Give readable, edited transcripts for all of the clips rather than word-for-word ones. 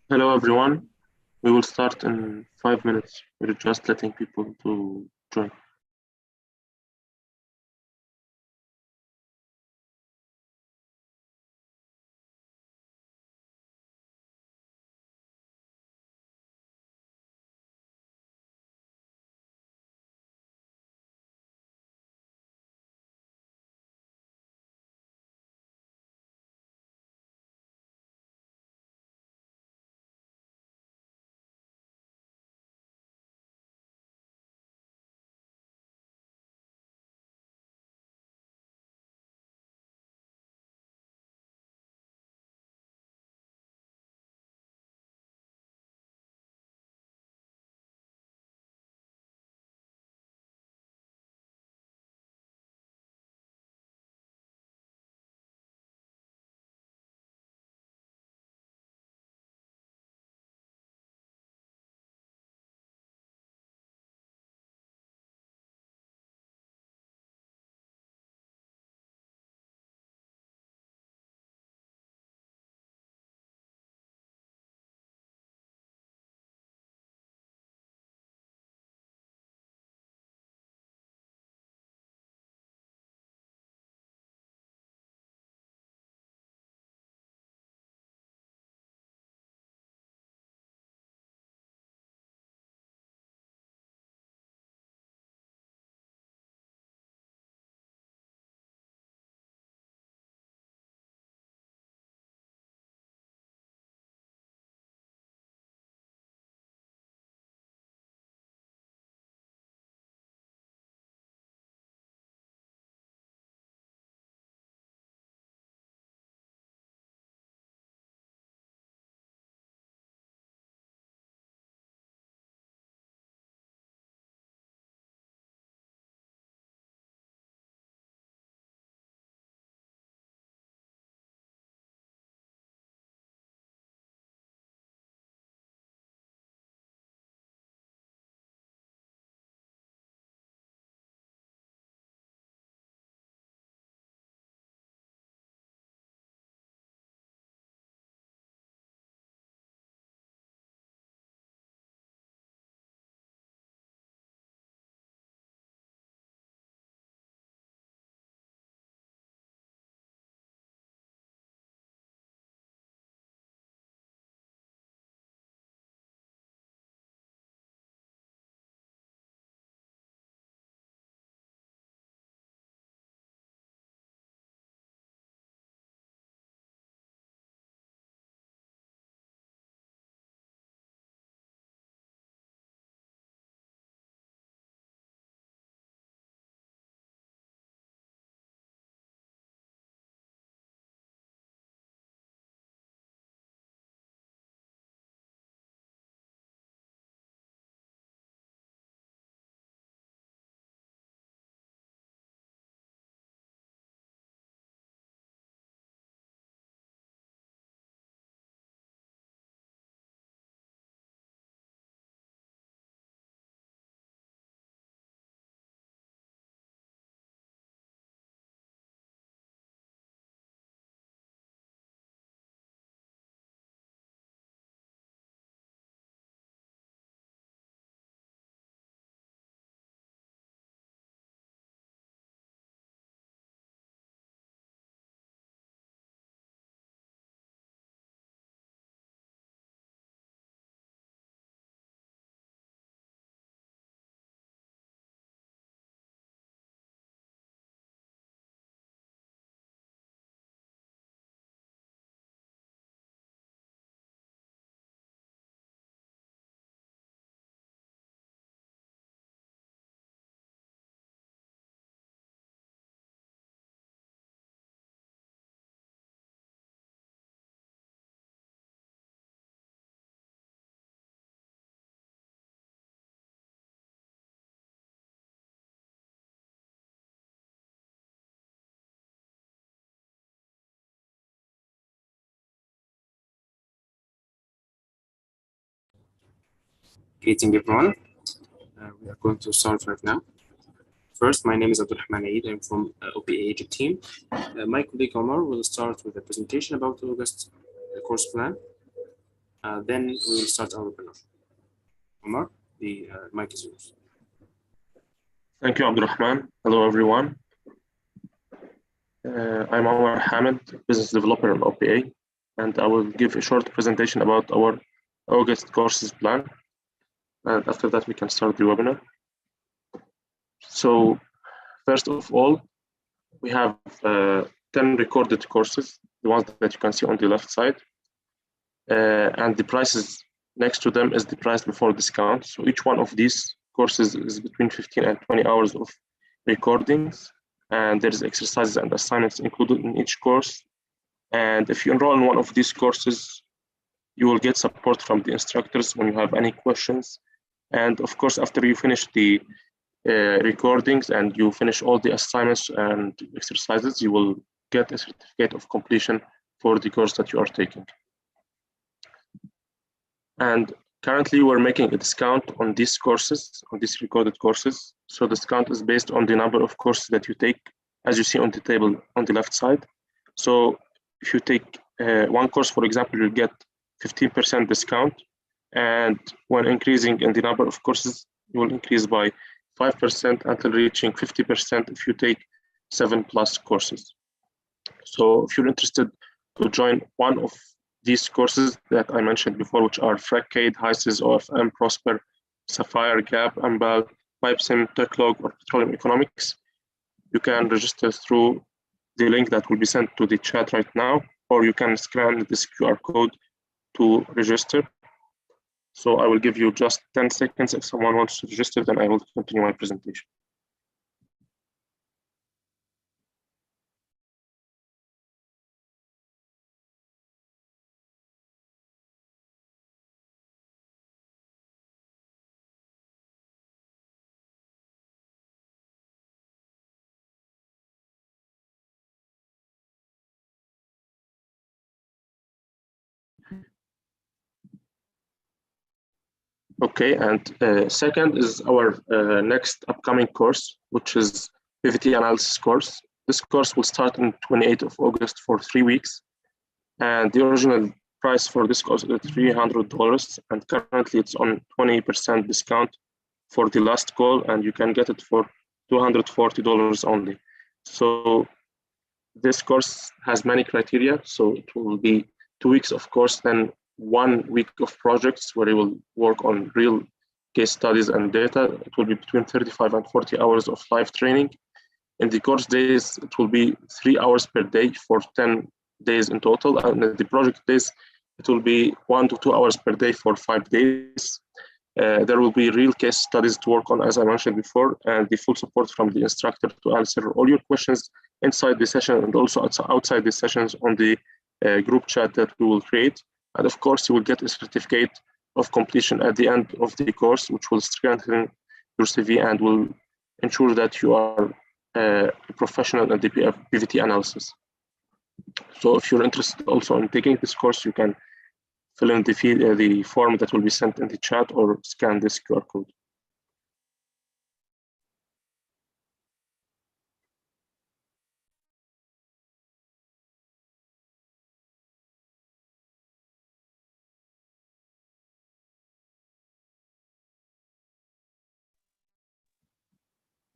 Hello everyone. We will start in 5 minutes. We're just letting people to join. Greeting everyone. We are going to start right now. First, my name is Abdulrahman Eid. I'm from OPA Egypt team. My colleague Omar will start with a presentation about August course plan. then we will start our webinar. Omar, the mic is yours. Thank you, Abdulrahman. Hello, everyone. I'm Omar Hamid, business developer in OPA, and I will give a short presentation about our August courses plan. And after that, we can start the webinar. So first of all, we have 10 recorded courses, the ones that you can see on the left side. And the prices next to them is the price before discount. So each one of these courses is between 15 and 20 hours of recordings. And there is exercises and assignments included in each course. And if you enroll in one of these courses, you will get support from the instructors when you have any questions. And of course, after you finish the recordings and you finish all the assignments and exercises, you will get a certificate of completion for the course that you are taking. And currently we're making a discount on these courses, on these recorded courses. So the discount is based on the number of courses that you take, as you see on the table on the left side. So if you take one course, for example, you'll get 15% discount. And when increasing in the number of courses, you will increase by 5% until reaching 50% if you take 7+ courses. So if you're interested to join one of these courses that I mentioned before, which are Fraccade, HISIS, OFM, Prosper, Sapphire, Gap, Ambal, PipeSim, Techlog, or Petroleum Economics, you can register through the link that will be sent to the chat right now, or you can scan this QR code to register. So I will give you just 10 seconds. If someone wants to register, then I will continue my presentation. Okay, and second is our next upcoming course, which is PVT analysis course. This course will start on 28th of August for 3 weeks. And the original price for this course is $300, and currently it's on 20% discount for the last call, and you can get it for $240 only. So this course has many criteria. So it will be 2 weeks of course, then 1 week of projects where you will work on real case studies and data. It will be between 35 and 40 hours of live training. In the course days, it will be 3 hours per day for 10 days in total. And the project days, it will be 1 to 2 hours per day for 5 days. There will be real case studies to work on, as I mentioned before, and the full support from the instructor to answer all your questions inside the session and also outside the sessions on the group chat that we will create. And of course, you will get a certificate of completion at the end of the course, which will strengthen your CV and will ensure that you are a professional in the PVT analysis. So if you're interested also in taking this course, you can fill in the form that will be sent in the chat or scan this QR code.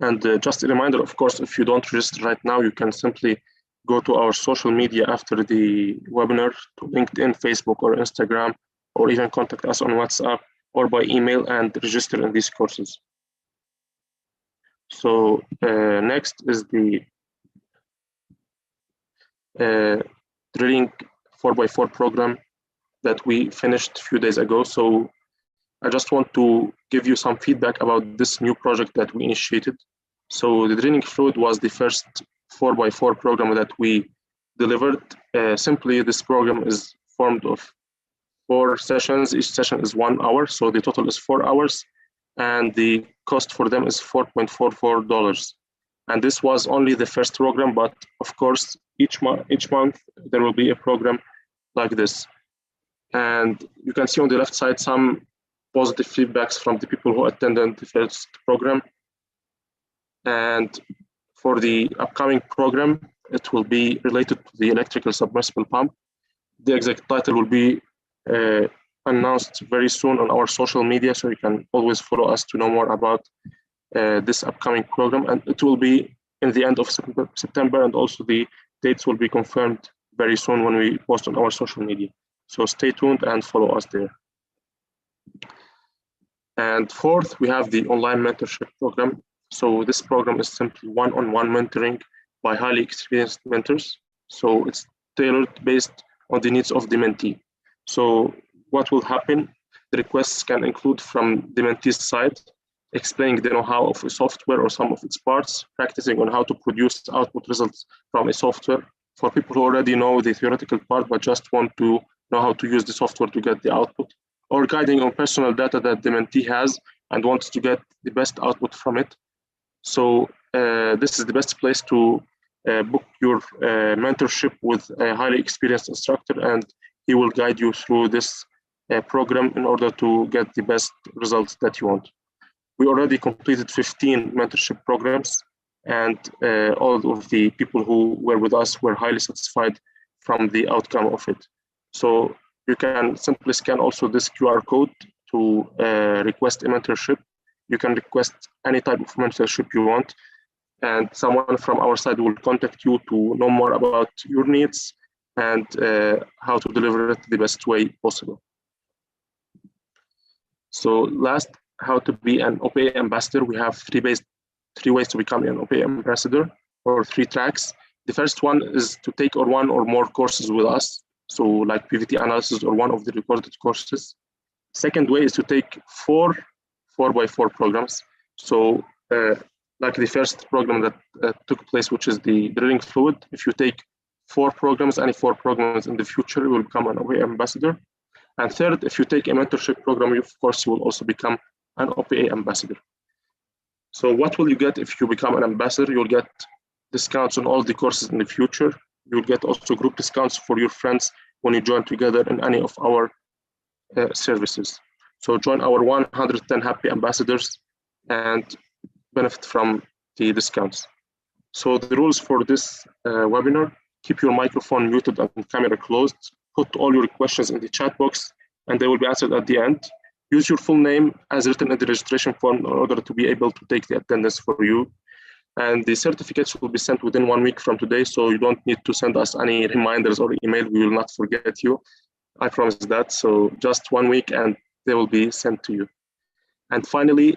And just a reminder, of course, if you don't register right now, you can simply go to our social media after the webinar, to LinkedIn, Facebook, or Instagram, or even contact us on WhatsApp or by email and register in these courses. So next is the drilling 4x4 program that we finished a few days ago. So I just want to give you some feedback about this new project that we initiated. So the drilling fluid was the first 4x4 program that we delivered. Simply, this program is formed of 4 sessions. Each session is 1 hour, so the total is 4 hours, and the cost for them is $4.44. And this was only the first program, but of course, each month there will be a program like this. And you can see on the left side some positive feedbacks from the people who attended the first program. And for the upcoming program, it will be related to the electrical submersible pump. The exact title will be announced very soon on our social media, so you can always follow us to know more about this upcoming program. And it will be in the end of September, and also the dates will be confirmed very soon when we post on our social media. So stay tuned and follow us there. And fourth, we have the online mentorship program. So this program is simply one-on-one mentoring by highly experienced mentors. So it's tailored based on the needs of the mentee. So what will happen? The requests can include from the mentee's side, explaining the know-how of a software or some of its parts, practicing on how to produce output results from a software. For people who already know the theoretical part but just want to know how to use the software to get the output, or guiding on personal data that the mentee has and wants to get the best output from it. So this is the best place to book your mentorship with a highly experienced instructor, and he will guide you through this program in order to get the best results that you want. We already completed 15 mentorship programs, and all of the people who were with us were highly satisfied from the outcome of it. So you can simply scan also this QR code to request a mentorship. You can request any type of mentorship you want, and someone from our side will contact you to know more about your needs and how to deliver it the best way possible. So last, how to be an OPA ambassador. We have three ways to become an OPA ambassador, or 3 tracks. The first one is to take one or more courses with us. So like PVT analysis or one of the recorded courses. Second way is to take 4 4x4 programs. So like the first program that took place, which is the drilling fluid. If you take 4 programs, any 4 programs in the future, you will become an OPA ambassador. And third, if you take a mentorship program, of course, you will also become an OPA ambassador. So what will you get if you become an ambassador? You'll get discounts on all the courses in the future. You'll get also group discounts for your friends when you join together in any of our services. So join our 110 happy ambassadors and benefit from the discounts. So the rules for this webinar: keep your microphone muted and camera closed. Put all your questions in the chat box and they will be answered at the end. Use your full name as written in the registration form in order to be able to take the attendance for you. And the certificates will be sent within 1 week from today, so you don't need to send us any reminders or email. We will not forget you. I promise that. So just 1 week and they will be sent to you. And finally,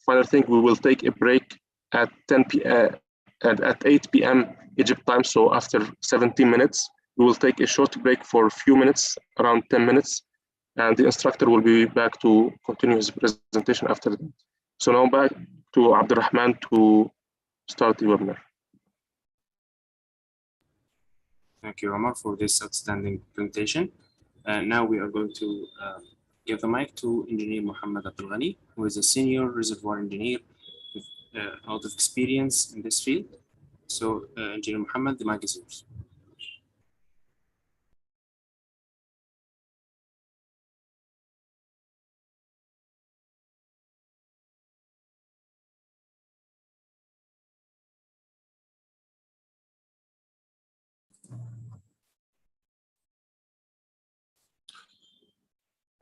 final thing, we will take a break at 8 p.m. Egypt time. So after 17 minutes, we will take a short break for a few minutes, around 10 minutes. And the instructor will be back to continue his presentation after that. So now back to Abdurrahman to start the webinar. Thank you, Omar, for this outstanding presentation. Now we are going to give the mic to Engineer Muhammad Abdulghani, who is a senior reservoir engineer with a lot of experience in this field. So, Engineer Muhammad, the mic is yours.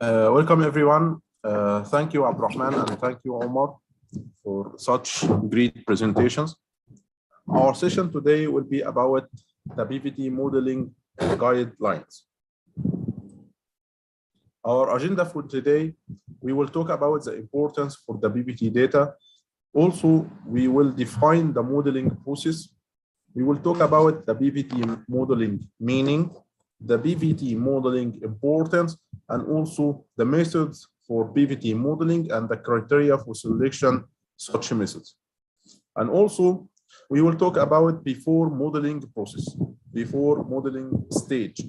Welcome everyone. Thank you, Abdurrahman, and thank you, Omar, for such great presentations. Our session today will be about the PVT modeling guidelines. Our agenda for today, we will talk about the importance for the PVT data. Also, we will define the modeling process. We will talk about the PVT modeling meaning, the PVT modeling importance, and also the methods for PVT modeling and the criteria for selection such methods. And also, we will talk about before modeling process, before modeling stage,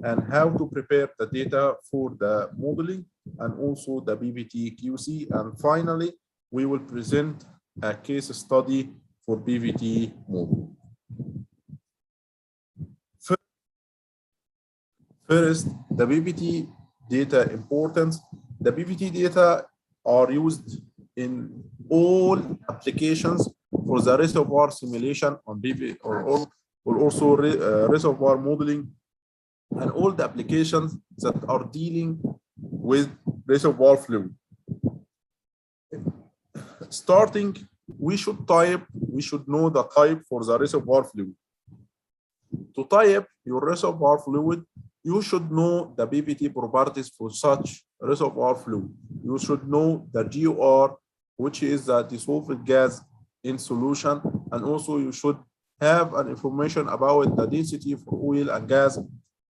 and how to prepare the data for the modeling, and also the PVT QC. And finally, we will present a case study for PVT modeling. First, the PVT data importance. The PVT data are used in all applications for the reservoir simulation on PVT, or also reservoir modeling and all the applications that are dealing with reservoir fluid. Starting, we should know the type for the reservoir fluid. To type your reservoir fluid, you should know the PVT properties for such reservoir fluid. You should know the GOR, which is the dissolved gas in solution, and also you should have an information about the density for oil and gas.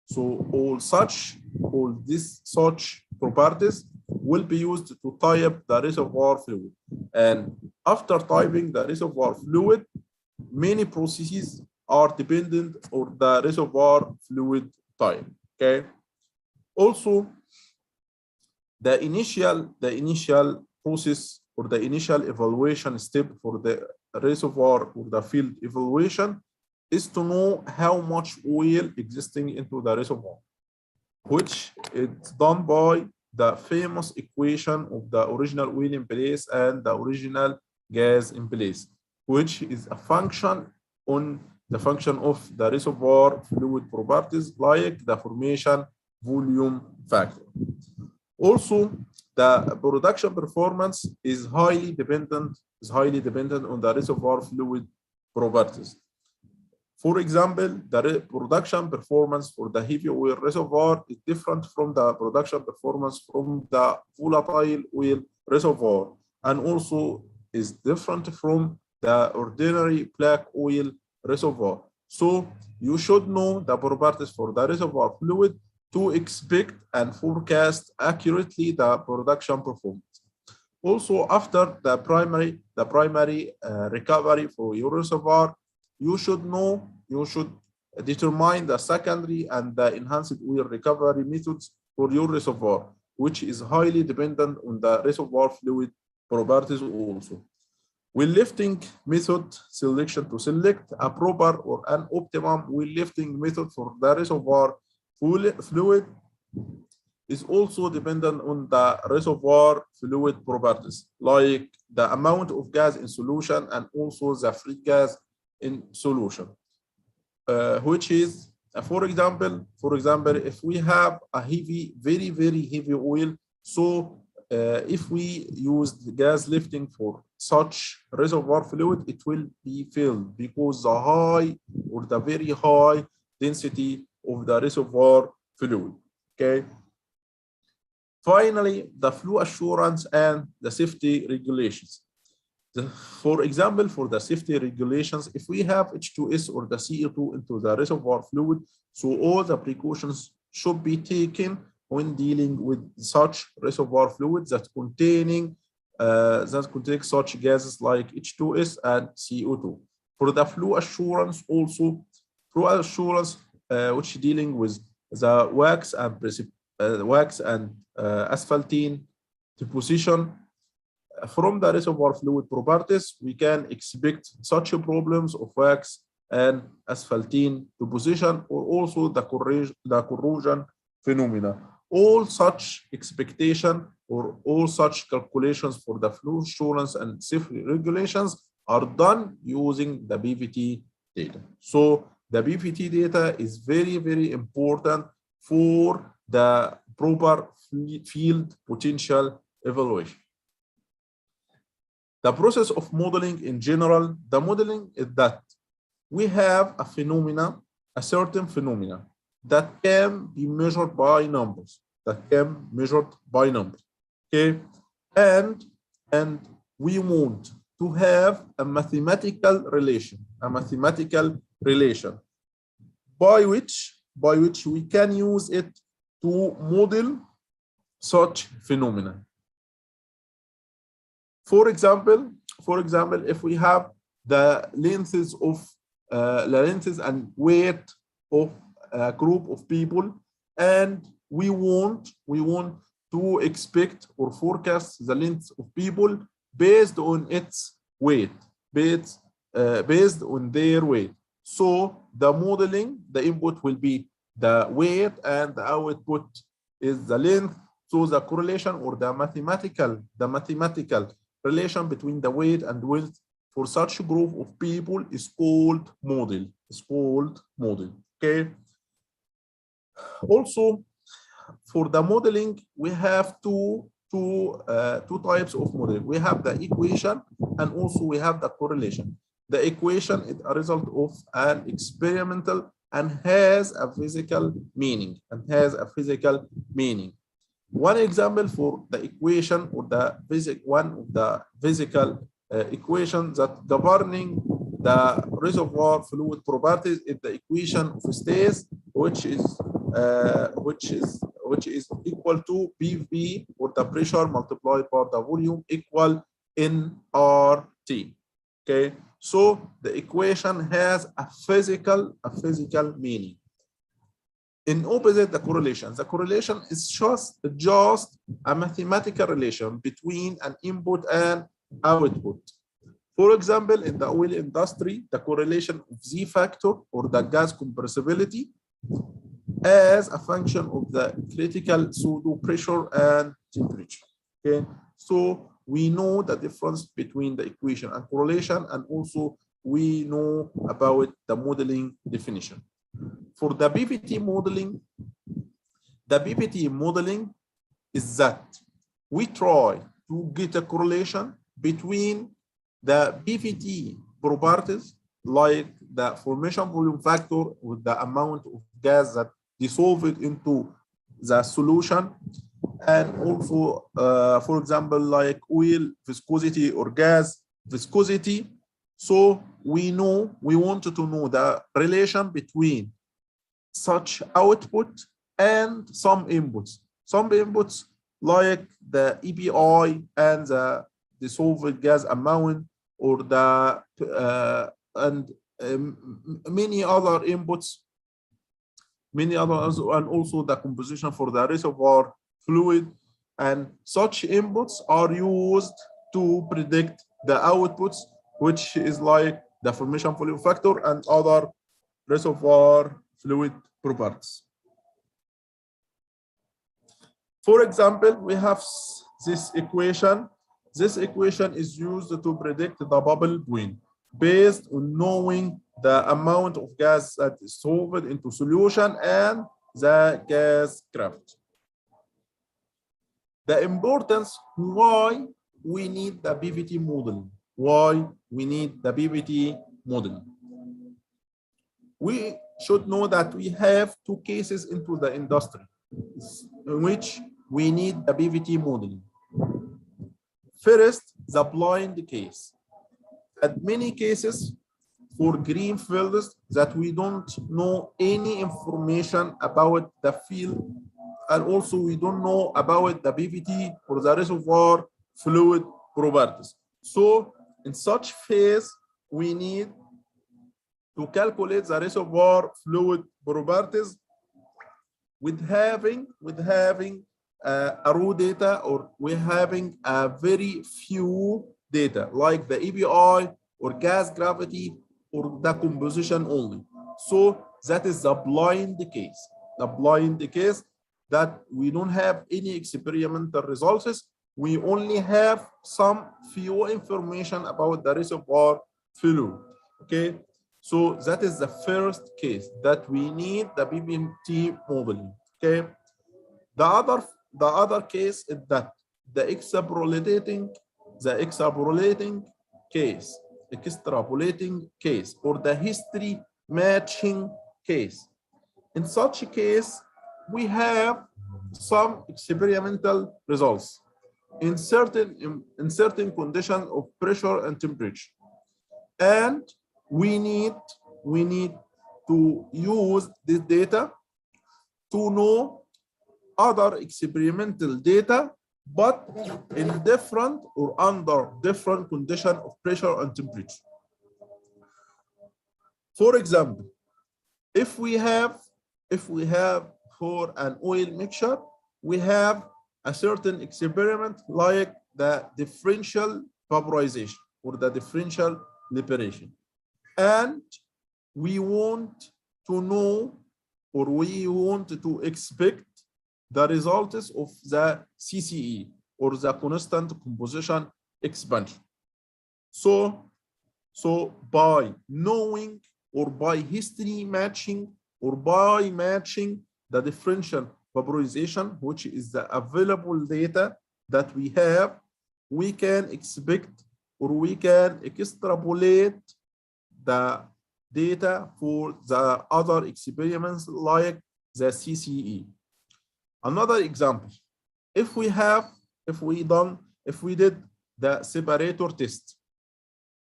So all these such properties will be used to type the reservoir fluid. And after typing the reservoir fluid, many processes are dependent on the reservoir fluid type. Okay. Also, the initial process or the initial evaluation step for the reservoir or the field evaluation is to know how much oil existing into the reservoir, which is done by the famous equation of the original oil in place and the original gas in place, which is a function on the function of the reservoir fluid properties like the formation volume factor. Also, the production performance is highly dependent on the reservoir fluid properties. For example, the production performance for the heavy oil reservoir is different from the production performance from the volatile oil reservoir, and also is different from the ordinary black oil reservoir. So you should know the properties for the reservoir fluid to expect and forecast accurately the production performance. Also, after the primary recovery for your reservoir, you should determine the secondary and the enhanced oil recovery methods for your reservoir, which is highly dependent on the reservoir fluid properties also. Well lifting method selection to select a proper or an optimum well lifting method for the reservoir fluid is also dependent on the reservoir fluid properties, like the amount of gas in solution and also the free gas in solution, which is, for example, if we have a very heavy oil, so if we use the gas lifting for such reservoir fluid, it will be filled because the high or the very high density of the reservoir fluid. Okay. Finally, the flow assurance and the safety regulations. For example, for the safety regulations, if we have H2S or the CO2 into the reservoir fluid, so all the precautions should be taken when dealing with such reservoir fluids that contain such gases like H2S and CO2. For the flow assurance also, which dealing with the wax and asphaltene deposition. From the reservoir fluid properties, we can expect such problems of wax and asphaltene deposition, or also the corrosion phenomena. All such expectation or all such calculations for the flow assurance and safety regulations are done using the PVT data. So the PVT data is very important for the proper field potential evaluation. The process of modeling in general, the modeling is that we have a certain phenomena that can be measured by numbers, okay? And we want to have a mathematical relation by which we can use it to model such phenomena. For example, if we have the lengths and weight of a group of people, and we want to expect or forecast the length of people based on its weight, based on their weight. So the modeling, the input will be the weight and the output is the length. So the correlation or the mathematical relation between the weight and width for such a group of people is called model. Okay. Also, for the modeling, we have two types of modeling. We have the equation and also we have the correlation. The equation is a result of an experimental and has a physical meaning One example for the equation or one of the physical equation that governing the reservoir fluid properties is the equation of states, which is equal to PV, or the pressure multiplied by the volume, equal nRT. Okay, so the equation has a physical meaning. In opposite, the correlation. The correlation is just a mathematical relation between an input and output. For example, in the oil industry, the correlation of Z factor, or the gas compressibility, as a function of the critical pseudo pressure and temperature. Okay, so we know the difference between the equation and correlation, and also we know about the modeling definition. For the PVT modeling, is that we try to get a correlation between the PVT properties, like the formation volume factor with the amount of gas that dissolved into the solution, and also, for example, like oil viscosity or gas viscosity. So we wanted to know the relation between such output and some inputs. Some inputs like the EPI and the dissolved gas amount, or the many other inputs, and also the composition for the reservoir fluid, and such inputs are used to predict the outputs, which is like the formation volume factor and other reservoir fluid properties. For example, we have this equation. This equation is used to predict the bubble point based on knowing the amount of gas that is solved into solution and the gas gravity. The importance why we need the PVT modeling. We should know that we have two cases into the industry in which we need the PVT modeling. First, the blind case. At many cases for green fields that we don't know any information about the field, and also we don't know about the PVT or the reservoir fluid properties. So in such phase, we need to calculate the reservoir fluid properties with having a raw data, or we're having a very few data like the EPI or gas gravity or the composition only. So that is the blind case. The blind case that we don't have any experimental results. We only have some few information about the reservoir fluid. Okay, so that is the first case that we need the PVT modeling. Okay, the other case is that the extrapolating case, or the history matching case. In such a case, we have some experimental results in certain conditions of pressure and temperature, and we need to use this data to know other experimental data, but in different or under different conditions of pressure and temperature. For example, if we have for an oil mixture, we have a certain experiment like the differential vaporization or the differential liberation, and we want to know, or we want to expect the results of the CCE, or the constant composition expansion. So by knowing, or by history matching, or by matching the differential vaporization, which is the available data that we have, we can expect or we can extrapolate the data for the other experiments like the CCE. Another example, if we did the separator test,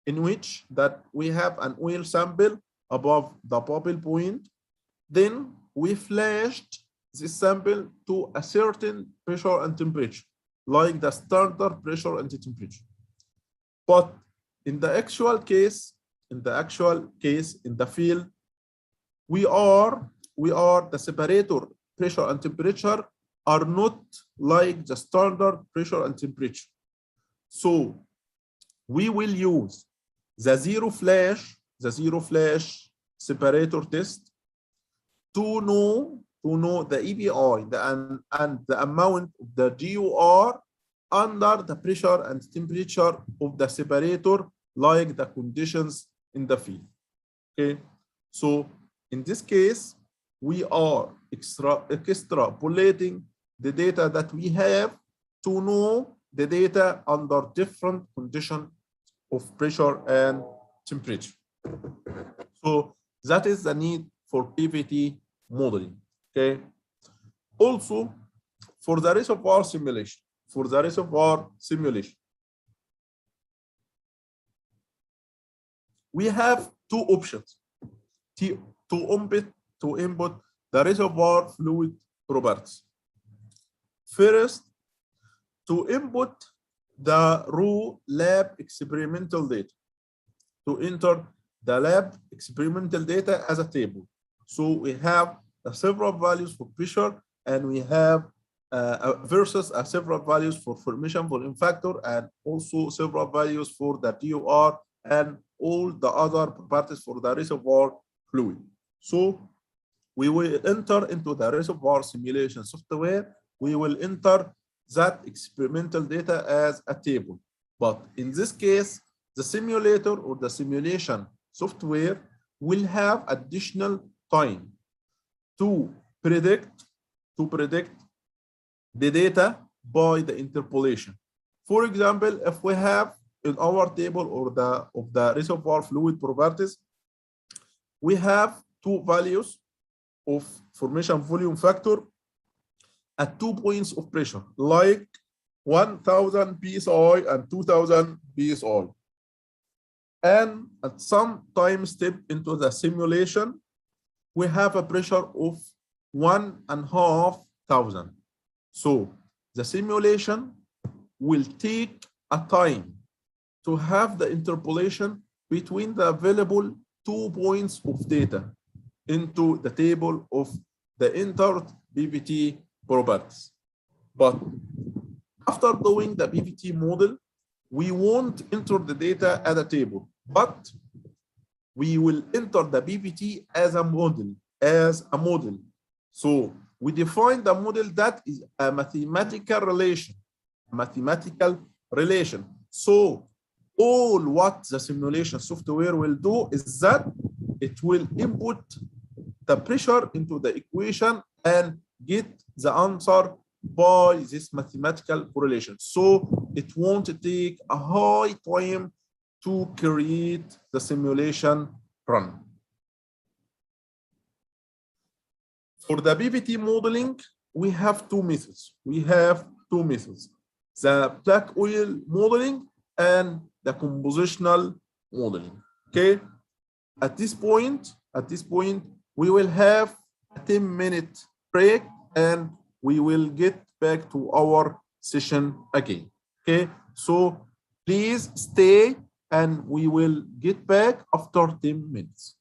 in which that we have an oil sample above the bubble point, then we flashed this sample to a certain pressure and temperature, like the standard pressure and temperature. But in the actual case, in the field, we are the separator pressure and temperature are not like the standard pressure and temperature. So we will use the zero flash separator test to know the EBI and the amount of the GUR under the pressure and temperature of the separator, like the conditions in the field. Okay, so in this case, we are extrapolating the data that we have to know the data under different conditions of pressure and temperature. So that is the need for PVT modeling. Okay. Also, for the reservoir simulation, we have two options to input the reservoir fluid properties. First, to input the raw lab experimental data, to enter the lab experimental data as a table. So we have several values for pressure, and we have versus several values for formation volume factor, and also several values for the DOR and all the other properties for the reservoir fluid. So we will enter into the reservoir simulation software. We will enter that experimental data as a table. But in this case, the simulator or the simulation software will have additional time to predict the data by the interpolation. For example, if we have in our table of the reservoir fluid properties, we have two values of formation volume factor at 2 points of pressure, like 1000 psi and 2000 psi. And at some time step into the simulation, we have a pressure of 1,500. So the simulation will take a time to have the interpolation between the available 2 points of data into the table of the entered PVT properties. But after doing the PVT model, we won't enter the data as a table, but we will enter the PVT as a model, So we define the model that is a mathematical relation. So all what the simulation software will do is that it will input the pressure into the equation and get the answer by this mathematical correlation. So it won't take a high time to create the simulation run. For the PVT modeling, we have two methods. The black oil modeling and the compositional modeling. Okay. At this point, we will have a 10-minute break and we will get back to our session again. Okay. So please stay and we will get back after 10 minutes.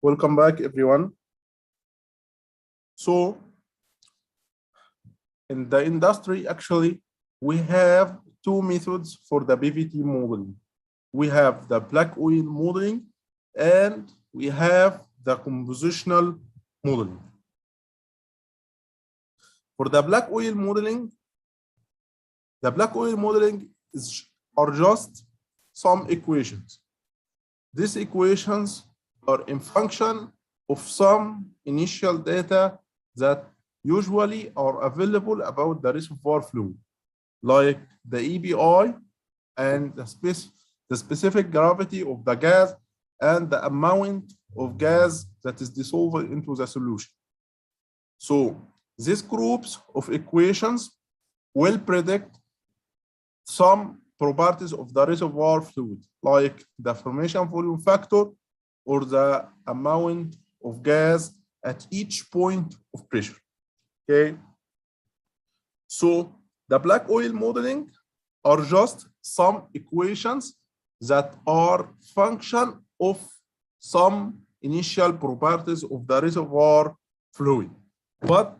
Welcome back, everyone. So, in the industry, actually, we have two methods for the PVT modeling. We have the black oil modeling and we have the compositional modeling. For the black oil modeling, are just some equations. These equations are in function of some initial data that usually are available about the reservoir fluid, like the EBI and the specific gravity of the gas and the amount of gas that is dissolved into the solution. So these groups of equations will predict some properties of the reservoir fluid, like the formation volume factor or the amount of gas at each point of pressure. Okay. So the black oil modeling are just some equations that are function of some initial properties of the reservoir fluid. But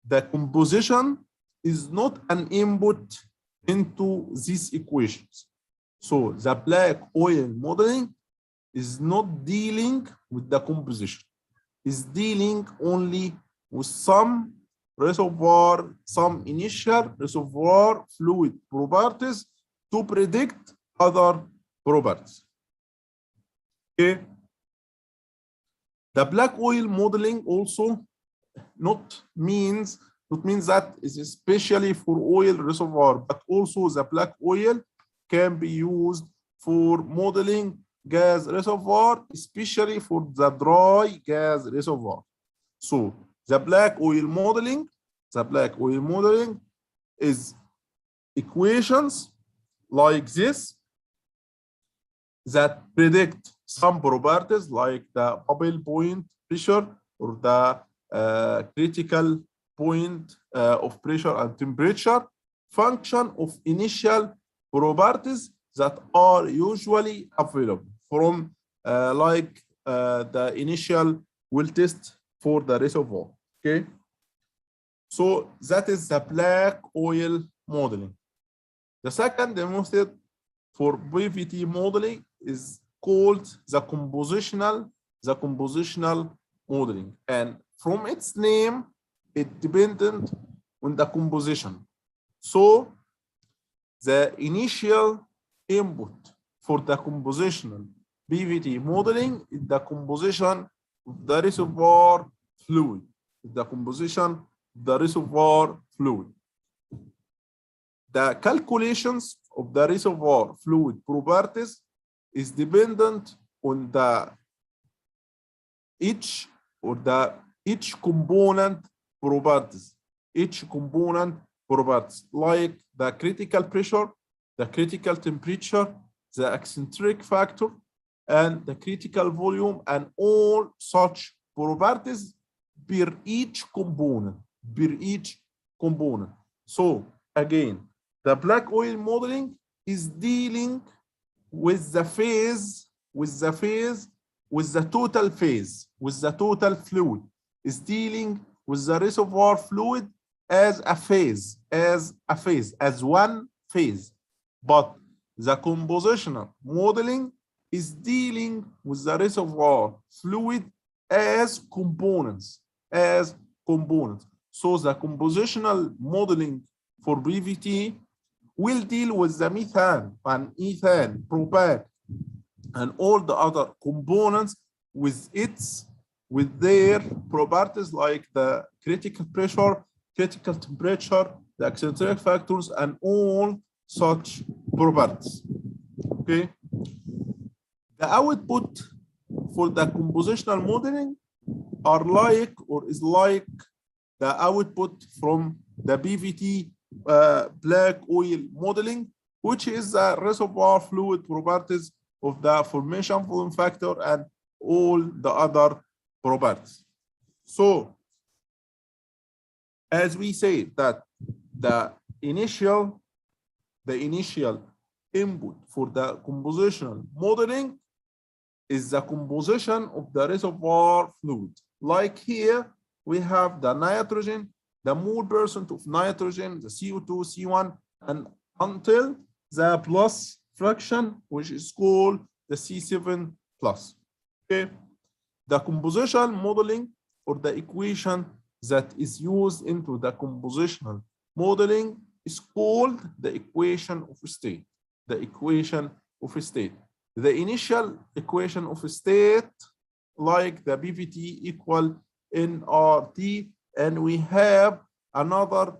the composition is not an input into these equations. So the black oil modeling is not dealing with the composition. It's dealing only with some reservoir, some initial reservoir fluid properties to predict other properties. Okay. The black oil modeling also not means that is especially for oil reservoir, but also the black oil can be used for modeling gas reservoir, especially for the dry gas reservoir. So the black oil modeling is equations like this that predict some properties like the bubble point pressure or the critical point of pressure and temperature, function of initial properties that are usually available from the initial well test for the reservoir. Okay, so that is the black oil modeling. The second method for PVT modeling is called the compositional modeling, and from its name, it dependent on the composition. So the initial input for the compositional PVT modeling is the composition of the reservoir fluid. The composition of the reservoir fluid. The calculations of the reservoir fluid properties is dependent on the each component properties. Like the critical pressure, the critical temperature, the eccentric factor, and the critical volume, and all such properties per each component. So again, the black oil modeling is dealing with the total fluid, is dealing with the reservoir fluid as one phase. But the compositional modeling is dealing with the reservoir fluid as components. So the compositional modeling for PVT will deal with the methane and ethane, propane, and all the other components with their properties like the critical pressure, critical temperature, the eccentric factors, and all such properties. Okay. The output for the compositional modeling is like the output from the PVT black oil modeling, which is the reservoir fluid properties of the formation volume factor and all the other properties. So, as we say that the initial input for the compositional modeling is the composition of the reservoir fluid. Like here, we have the nitrogen, the mole percent of nitrogen, the CO2, C1, and until the plus fraction, which is called the C7 plus. Okay. The compositional modeling, or the equation that is used into the compositional modeling, is called the equation of state. The equation of state. The initial equation of state, like the PVT equal nRT, and we have another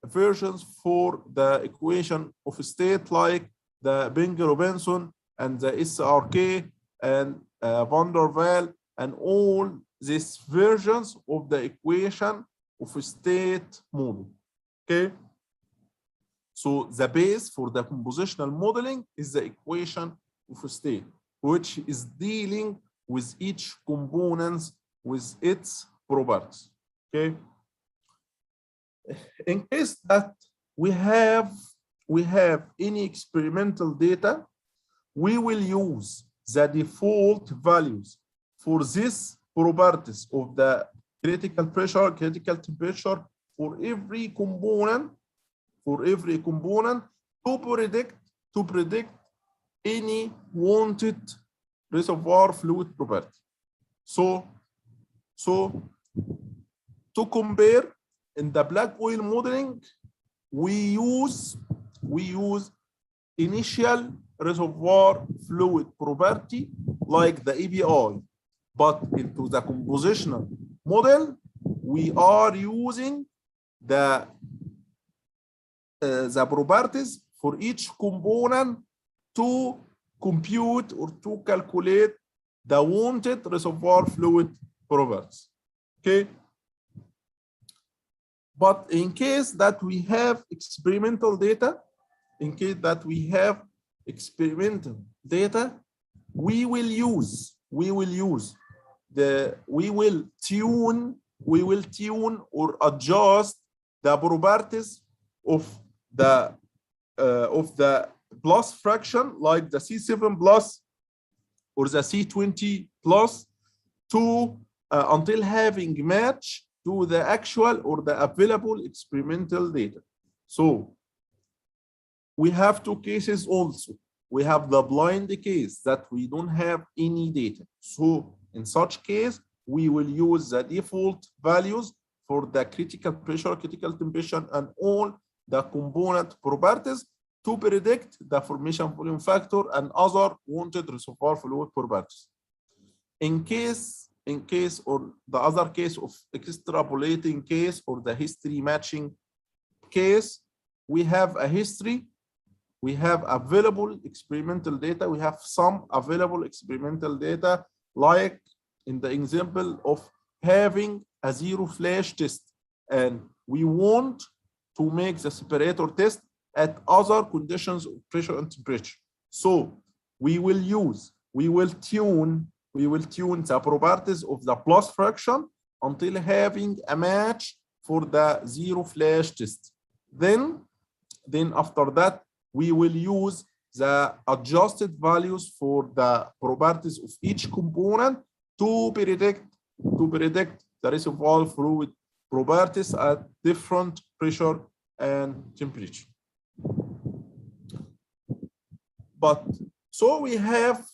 versions for the equation of state, like the Binger-Robinson and the SRK and van der Waal, and all these versions of the equation of state model. Okay. So the base for the compositional modeling is the equation of state, which is dealing with each component with its properties. Okay. In case that we have any experimental data, we will use the default values for these properties of the critical pressure, critical temperature for every component, to predict any wanted reservoir fluid property. So to compare, in the black oil modeling, we use initial reservoir fluid property like the EBI, but into the compositional model, we are using the properties for each component to compute or to calculate the wanted reservoir fluid properties. Okay. But in case that we have experimental data, we will tune or adjust the properties of the plus fraction, like the C7 plus or the C20 plus, to until having match to the actual or the available experimental data. So we have two cases also. We have the blind case that we don't have any data. So in such case, we will use the default values for the critical pressure, critical temperature, and all the component properties to predict the formation volume factor and other wanted reservoir fluid properties. In case or the other case of extrapolating case or the history matching case, we have a history, we have available experimental data, we have some available experimental data, like in the example of having a zero flash test, and we want to make the separator test at other conditions of pressure and temperature. So we will tune the properties of the plus fraction until having a match for the zero flash test. Then after that, we will use the adjusted values for the properties of each component to predict the reservoir fluid properties at different pressure and temperature. But so we have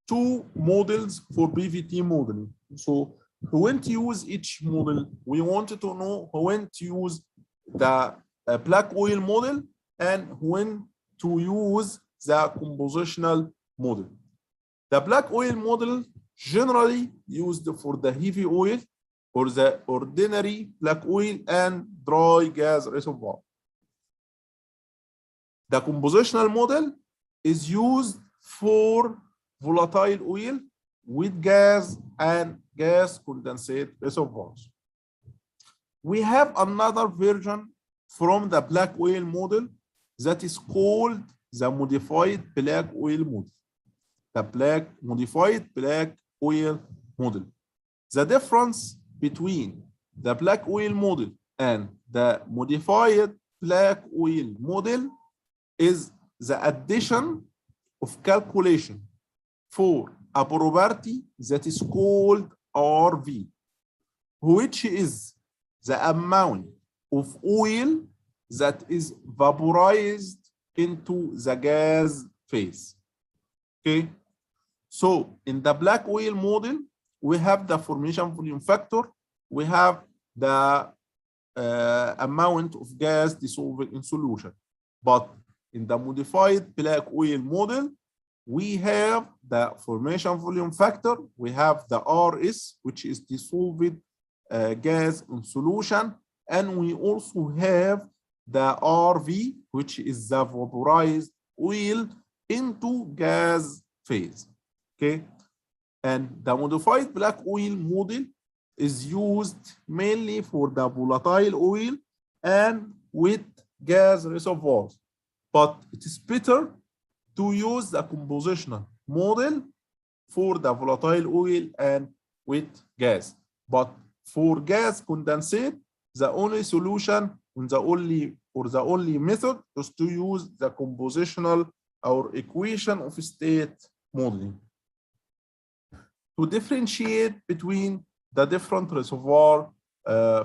two models for PVT modeling. So when to use each model, we wanted to know when to use the black oil model and when to use the compositional model. The black oil model generally used for the heavy oil or the ordinary black oil and dry gas reservoir. The compositional model is used for volatile oil with gas and gas condensate reservoirs. We have another version from the black oil model that is called the modified black oil model. The modified black oil model. The difference between the black oil model and the modified black oil model is the addition of calculation for a property that is called RV, which is the amount of oil that is vaporized into the gas phase. Okay, so in the black oil model, we have the formation volume factor, we have the amount of gas dissolved in solution. But in the modified black oil model, we have the formation volume factor, we have the RS, which is dissolved gas in solution, and we also have the RV, which is the vaporized oil into gas phase. Okay, and the modified black oil model is used mainly for the volatile oil and with gas reservoirs, but it is better to use the compositional model for the volatile oil and with gas. But for gas condensate, the only solution and the only method is to use the compositional or equation of state modeling. To differentiate between the different reservoir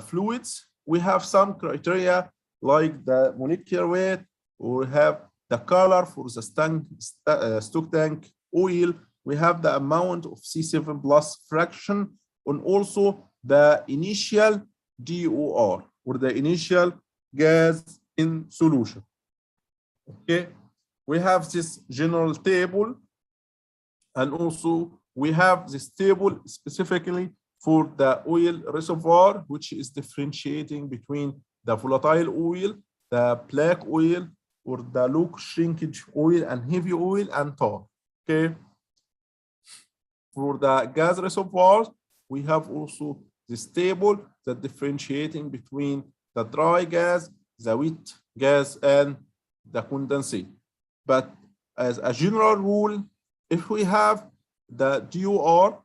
fluids, we have some criteria like the molecular weight, or we have the color for the stock tank oil, we have the amount of C7 plus fraction, and also the initial DOR, or the initial gas in solution. Okay, we have this general table, and also we have this table specifically for the oil reservoir, which is differentiating between the volatile oil, the black oil, or the low shrinkage oil, and heavy oil, and tar. Okay. For the gas reservoirs, we have also this table that differentiating between the dry gas, the wet gas, and the condensate. But as a general rule, if we have the DOR,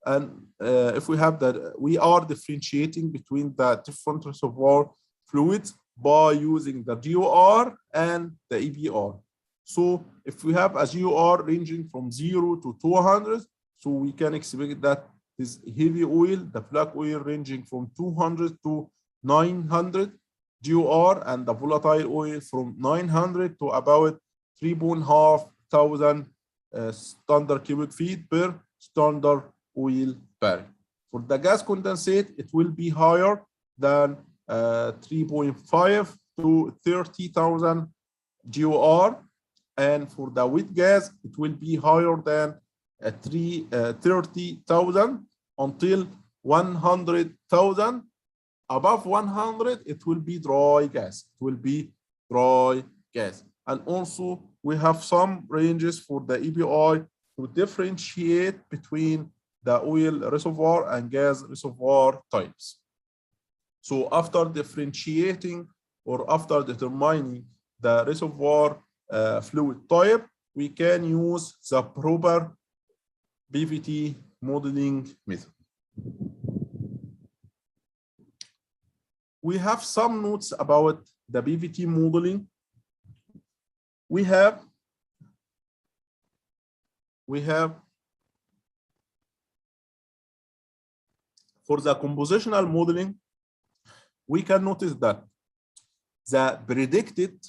and if we have that, we are differentiating between the different reservoir fluids by using the DOR and the EBR. So if we have a GOR ranging from 0 to 200, so we can expect that this heavy oil, the black oil, ranging from 200 to 900 GOR, and the volatile oil from 900 to about 3,500 standard cubic feet per standard oil barrel. For the gas condensate, it will be higher than 3.5 to 30,000 GOR, and for the wet gas, it will be higher than 30,000 until 100,000. Above 100, it will be dry gas. It will be dry gas. And also, we have some ranges for the EBI to differentiate between the oil reservoir and gas reservoir types. So after differentiating or after determining the reservoir fluid type, we can use the proper PVT modeling method. We have some notes about the PVT modeling. We have for the compositional modeling, we can notice that the predicted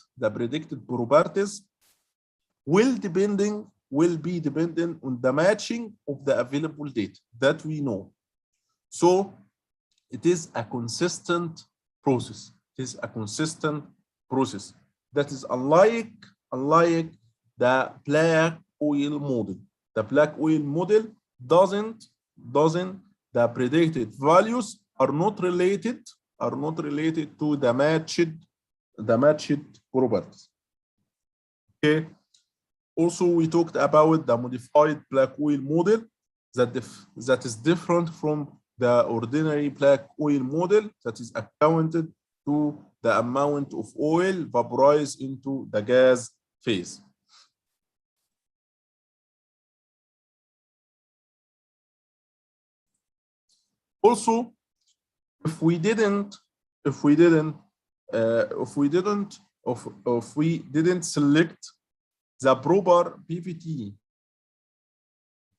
properties will be dependent on the matching of the available data that we know. So it is a consistent process. It is a consistent process that is unlike the black oil model. The black oil model doesn't the predicted values are not related to the matched properties. Okay. Also, we talked about the modified black oil model that is different from the ordinary black oil model that is accounted to the amount of oil vaporized into the gas phase. Also, if we didn't select the proper PVT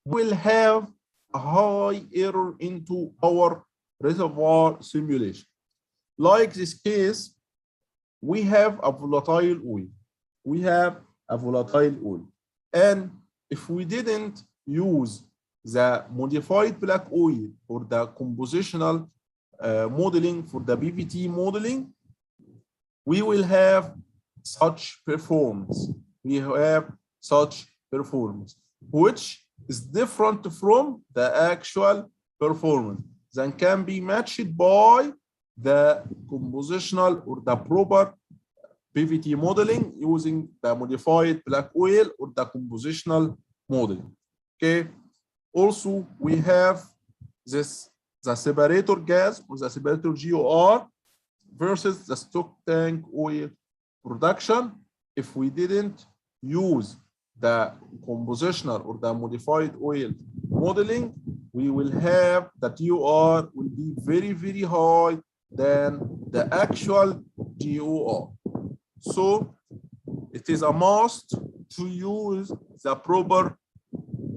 will have a high error into our reservoir simulation. Like this case, we have a volatile oil. We have a volatile oil. And if we didn't use the modified black oil or the compositional modeling for the PVT modeling, we will have such performance. We have such performance, which is different from the actual performance that can be matched by the compositional or the proper PVT modeling using the modified black oil or the compositional modeling. Okay. Also, we have this the separator gas or the separator GOR versus the stock tank oil production. If we didn't use the compositional or the modified oil modeling, we will have the GOR will be very, very high than the actual GOR. So it is a must to use the proper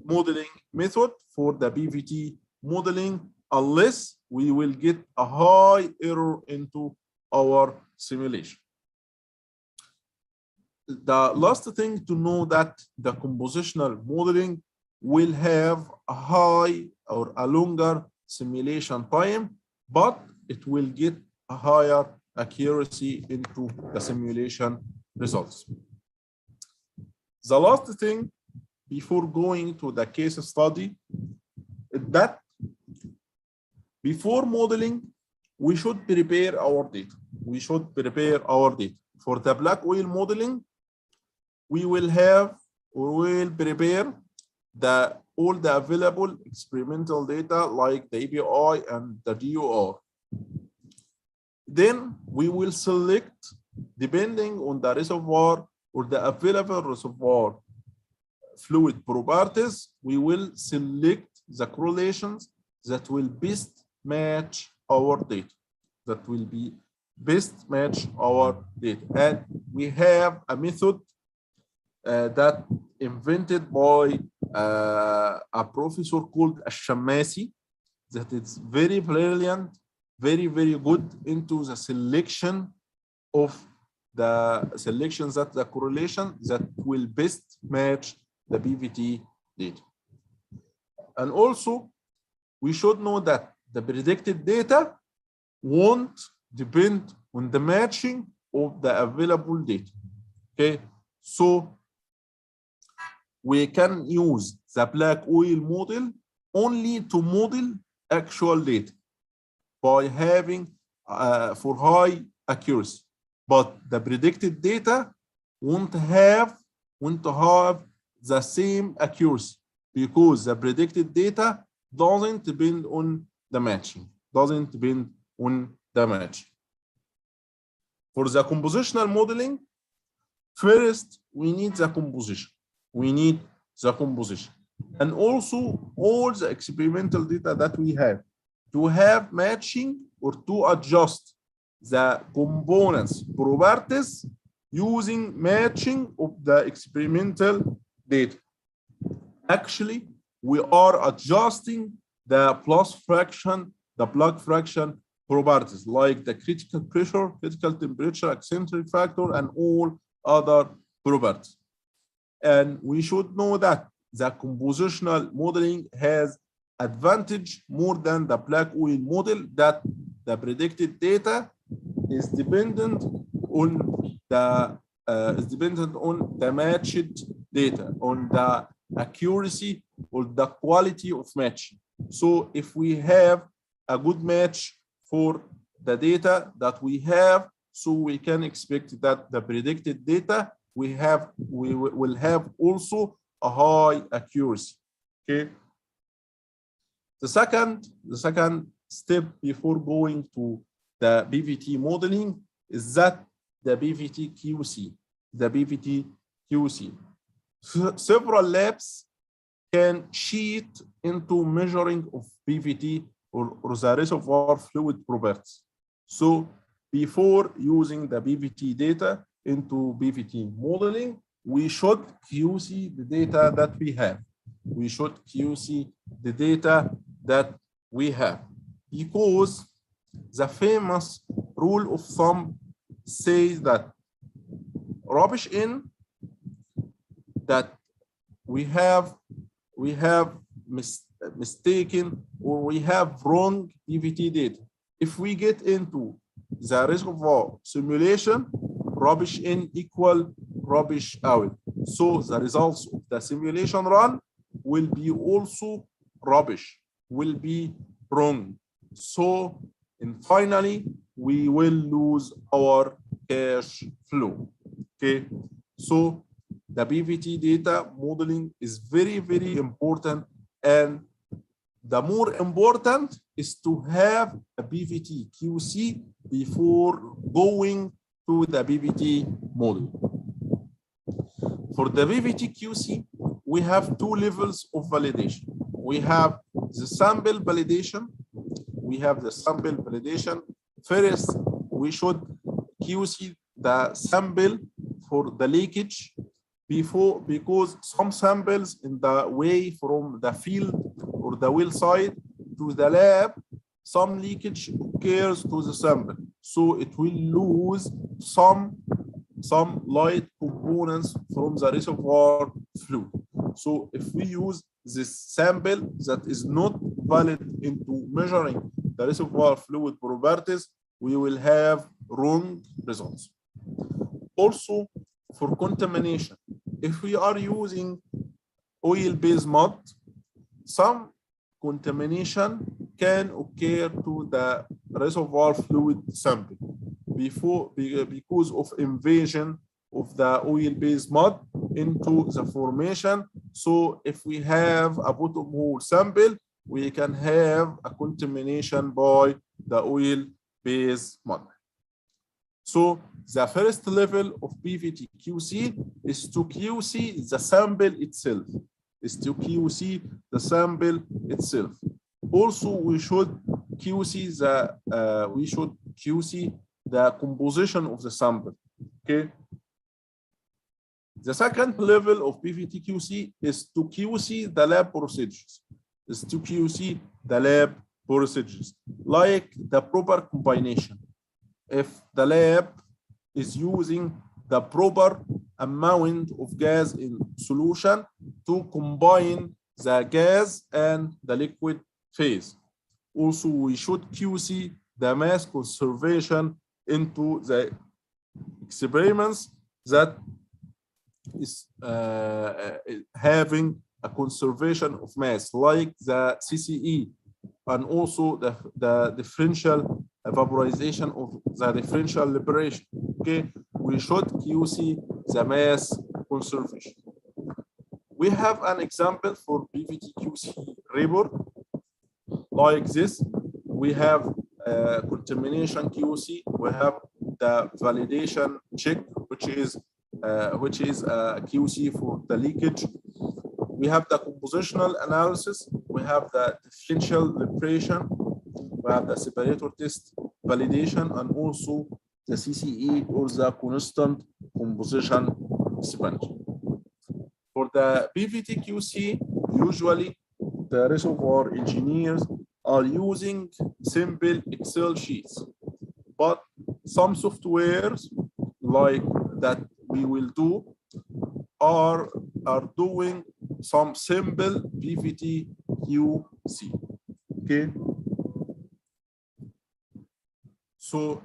modeling method for the PVT modeling, unless we will get a high error into our simulation. The last thing to know that the compositional modeling will have a high or a longer simulation time, but it will get a higher accuracy into the simulation results. The last thing before going to the case study is that before modeling, we should prepare our data. We should prepare our data. For the black oil modeling, we will prepare all the available experimental data like the API and the GOR. Then we will select, depending on the reservoir or the available reservoir fluid properties, we will select the correlations that will best match our data. That will be best match our data. And we have a method that invented by a professor called Ash-Shamasi, that is very brilliant, very, very good into the selection of the selections that the correlation that will best match the PVT data. And also, we should know that the predicted data won't depend on the matching of the available data. Okay, so we can use the black oil model only to model actual data by having for high accuracy, but the predicted data won't have the same accuracy because the predicted data doesn't depend on the matching, For the compositional modeling, first we need the composition. And also all the experimental data that we have to have matching or to adjust the components properties using matching of the experimental data. Actually, we are adjusting the plug fraction properties like the critical pressure, critical temperature, eccentric factor, and all other properties. And we should know that the compositional modeling has advantage more than the black oil model, that the predicted data is dependent on the matched data, on the accuracy or the quality of matching. So if we have a good match for the data that we have, so we can expect that the predicted data we will have also a high accuracy. Okay. The second step before going to the PVT modeling is that the PVT QC. Several labs can cheat into measuring of PVT or the reservoir fluid properties. So before using the PVT data into PVT modeling, we should QC the data that we have. we should QC the data that we have, because the famous rule of thumb says that rubbish in that we have mistaken or we have wrong PVT data. If we get into the reservoir simulation, rubbish in equal rubbish out. So the results of the simulation run will be also rubbish, will be wrong. So, and finally, we will lose our cash flow. Okay, so the PVT data modeling is very, very important, and the more important is to have a PVT QC before going to the PVT model. For the PVT QC, we have two levels of validation. We have the sample validation. First, we should QC the sample for the leakage because some samples in the way from the field or the well site to the lab, some leakage occurs to the sample. So it will lose some light components from the reservoir fluid. So if we use this sample that is not valid into measuring the reservoir fluid properties, we will have wrong results. Also, for contamination, if we are using oil-based mud, some contamination can occur to the reservoir fluid sample because of invasion of the oil-based mud into the formation. So if we have a bottom hole sample, we can have a contamination by the oil-based mud. So the first level of PVT QC is to QC the sample itself. Also, we should QC the composition of the sample. Okay. The second level of PVT QC is to QC the lab procedures. Like the proper combination. If the lab is using the proper amount of gas in solution to combine the gas and the liquid phase. Also, we should QC the mass conservation into the experiments that is having a conservation of mass, like the CCE, and also the differential vaporization of the differential liberation. Okay, we should QC the mass conservation. We have an example for PVT QC report like this. We have contamination QC. We have the validation check, which is a QC for the leakage. We have the compositional analysis. We have the differential liberation. We have the separator test validation, and also the CCE, or the constant composition expansion. For the PVT QC, usually the reservoir engineers are using simple Excel sheets, but some softwares like that we will do are doing some simple PVT QC. Okay. So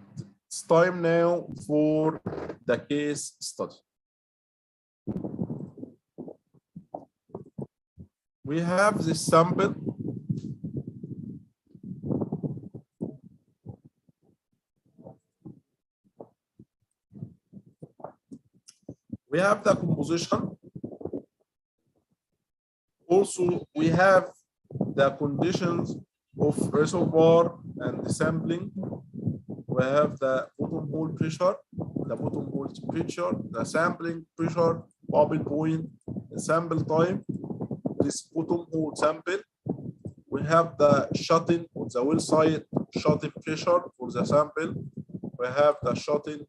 it's time now for the case study. We have this sample. We have the composition. Also, we have the conditions of reservoir and the sampling. We have the bottom hole pressure, the bottom hole temperature, the sampling pressure, bubble point, the sample time, this bottom hole sample. We have the shut-in, the well site shut-in pressure for the sample. We have the shut-in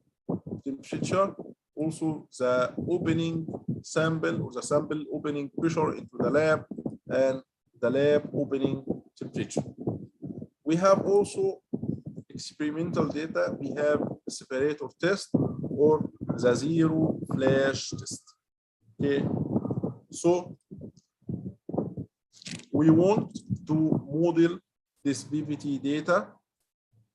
temperature. Also, the opening sample or the sample opening pressure into the lab. and the lab opening temperature. We have also experimental data. We have separator test or the zero flash test. Okay, so we want to model this PVT data.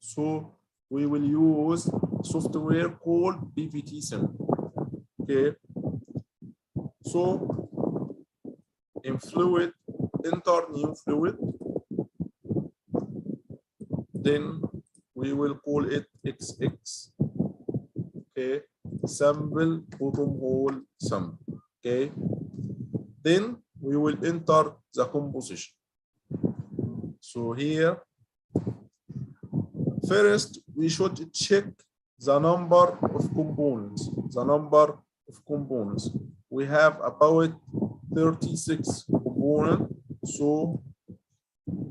So we will use software called PVT Sim. Okay, so in fluid, enter new fluid, then we will call it XX. Okay, sample bottom hole sample. Okay, then we will enter the composition. So here, first we should check the number of components. The number of components. We have about 36 components. So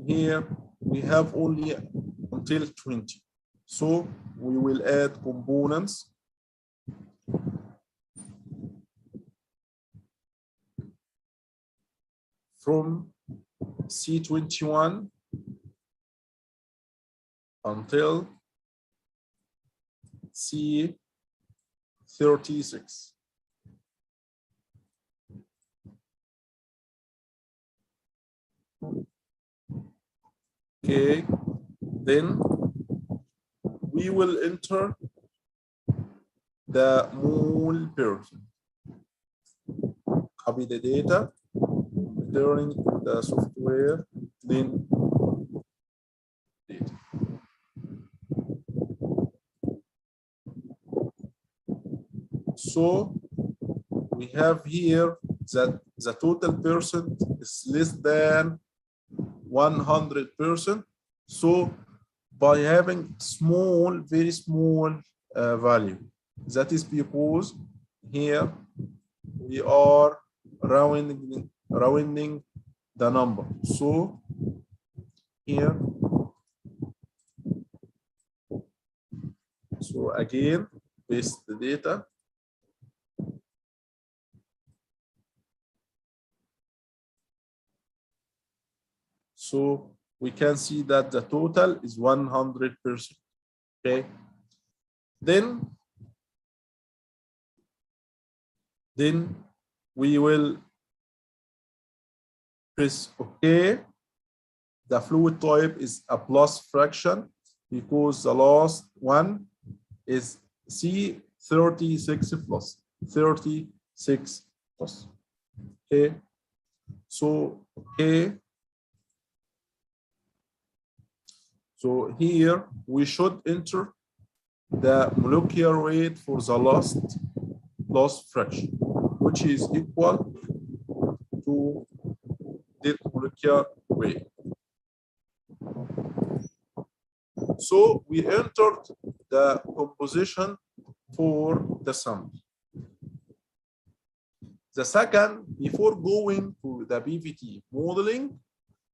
here we have only until 20. So we will add components. From C21 until C36. Okay, then we will enter the mole person. Copy the data, returning the software, then data. So we have here that the total percent is less than 100%. So by having small, very small value, that is because here we are rounding the number. So here, so again, paste the data. So we can see that the total is 100%. Okay. Then we will press OK. The fluid type is a plus fraction because the last one is C36 plus 36 plus. Okay. So okay. So here we should enter the molecular weight for the last fraction, which is equal to the molecular weight. So we entered the composition for the sample. The second, before going to the PVT modeling,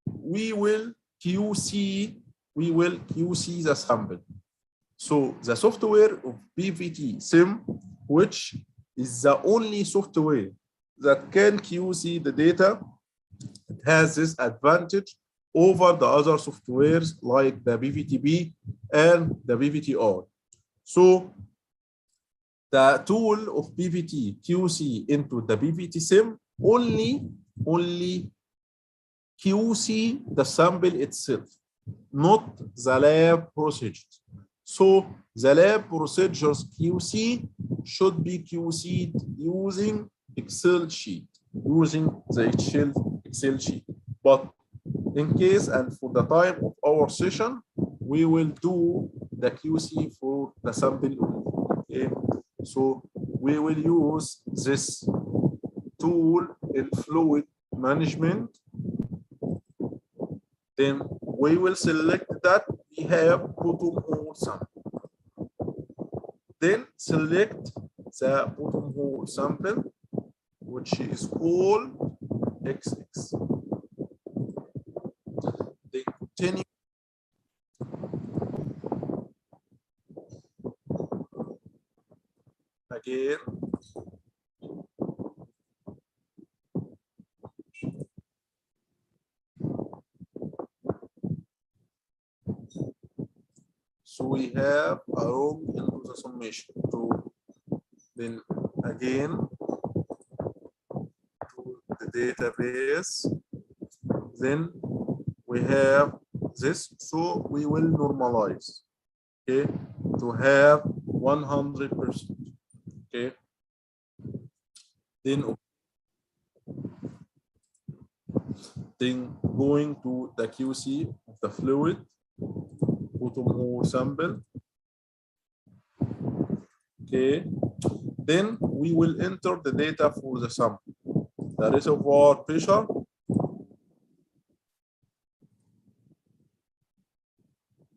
we will QC the sample. So the software of PVT Sim, which is the only software that can QC the data, it has this advantage over the other softwares like the PVTB and the PVTR. So the tool of PVT QC into the PVT Sim only QC the sample itself, not the lab procedures. So the lab procedures QC should be QC'd using Excel sheet, using the Excel sheet. But in case and for the time of our session, we will do the QC for the sample. Okay. So we will use this tool in fluid management. Then we will select that we have bottom hole sample. Then select the bottom hole sample, which is called XX. Then continue. Again. So we have a row into the summation. So then again to the database. Then we have this. So we will normalize. Okay, to have 100%. Okay. Then going to the QC of the fluid, bottom hole sample. Okay. Then we will enter the data for the sample. The reservoir pressure,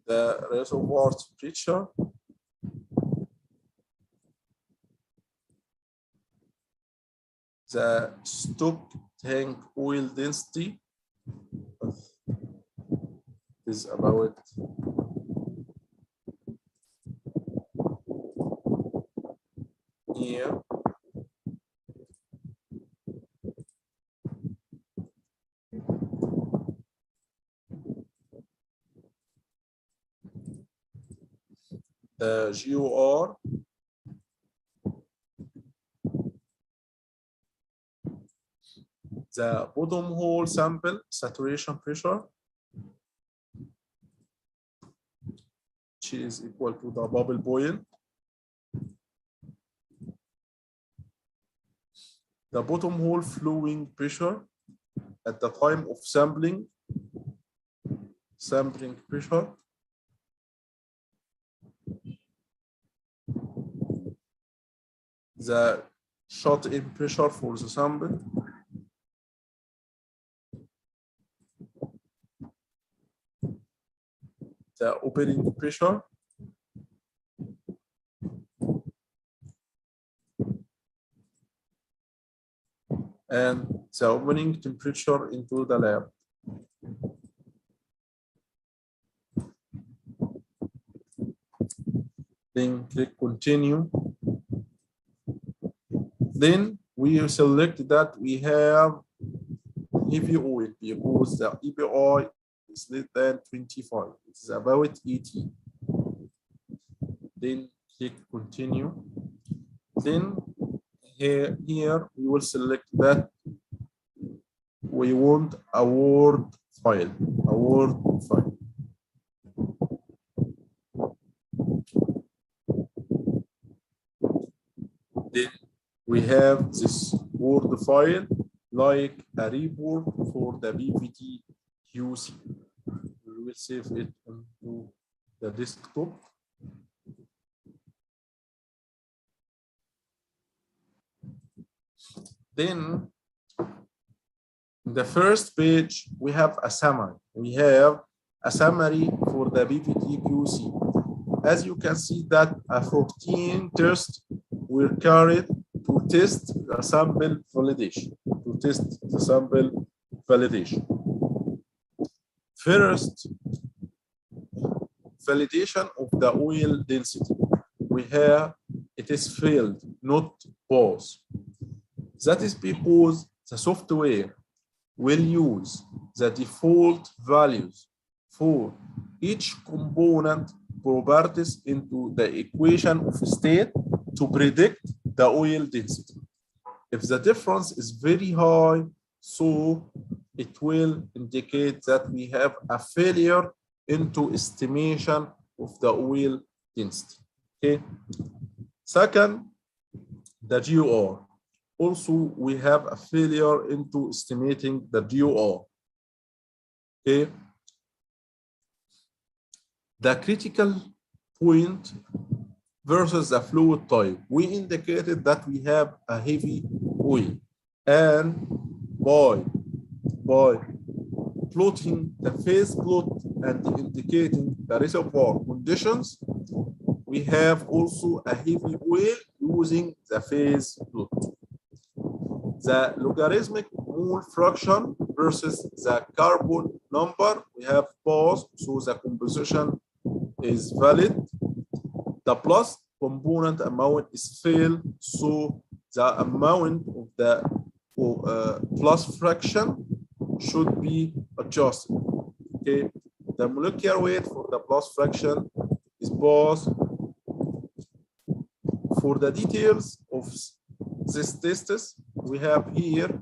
the reservoir pressure, the stock tank oil density is about here. The GOR, the bottom hole sample saturation pressure, which is equal to the bubble point. The bottom hole flowing pressure at the time of sampling pressure. The shut-in pressure for the sample. The opening pressure. And the opening temperature into the lab. Then click continue. Then we select that we have heavy oil because the EPI is less than 25. It's about 80. Then click continue. Then here we will select that we want a Word file. Then we have this Word file like a report for the PVT QC. We will save it into the desktop. Then in the first page, we have a summary. We have a summary for the PVT QC. As you can see that 14 tests were carried to test the sample validation. First, validation of the oil density. We have it is failed, not pause. That is because the software will use the default values for each component properties into the equation of state to predict the oil density. If the difference is very high, so it will indicate that we have a failure into estimation of the oil density. Okay. Second, the GOR. Also, we have a failure into estimating the GOR. Okay. The critical point versus the fluid type. We indicated that we have a heavy oil, and by plotting the phase plot and indicating the reservoir conditions, we have also a heavy oil using the phase plot. The logarithmic mole fraction versus the carbon number, we have pause, so the composition is valid. The plus component amount is failed, so the amount of the plus fraction should be adjusted. Okay, the molecular weight for the plus fraction is both. For the details of this tests, we have here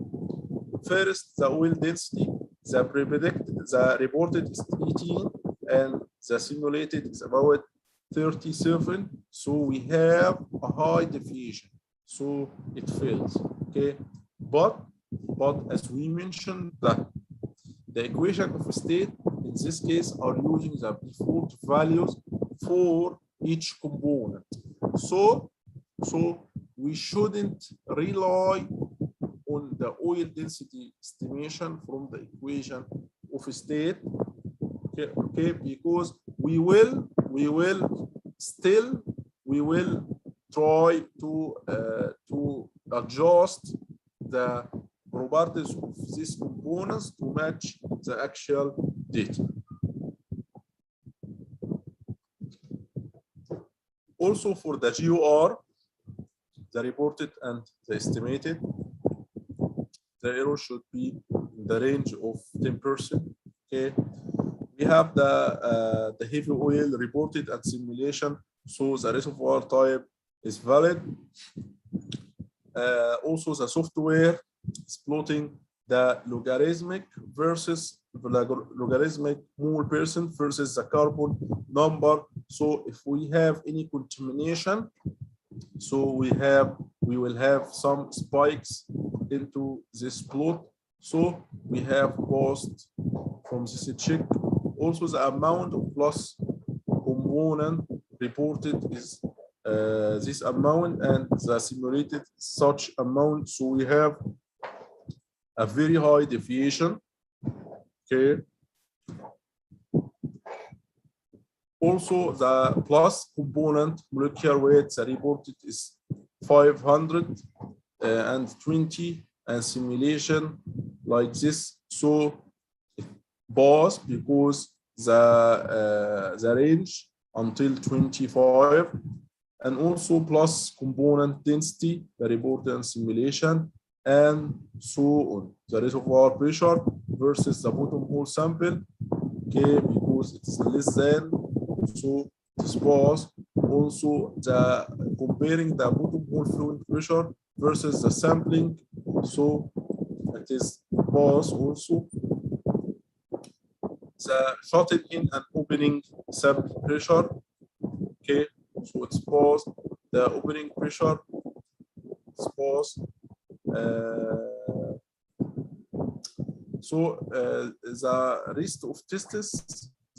first the oil density, the reported is 18 and the simulated is about 37. So we have a high deviation, so it fails. Okay, but as we mentioned, that the equation of state in this case are using the default values for each component. So we shouldn't rely on the oil density estimation from the equation of state. Okay, because we will try to adjust the properties of these components to match the actual data. Also for the GOR, the reported and the estimated, the error should be in the range of 10%. Okay, we have the heavy oil reported and simulation, so the reservoir type is valid. Also the software is plotting the logarithmic mole percent versus the carbon number. So if we have any contamination, so we will have some spikes into this plot. So we have cost from this check. Also the amount of plus component reported is this amount and the simulated such amount. So we have a very high deviation. Okay. Also the plus component molecular weight, the reported is 520 and simulation like this. So it pass because the range until 25, and also plus component density, the reported and simulation, and so on. The reservoir pressure versus the bottom hole sample. Okay, because it's less than, so this was also the comparing the bottom hole fluid pressure versus the sampling. So it is was also the shutting in and opening sample pressure. Okay, so it's was the opening pressure. It's was the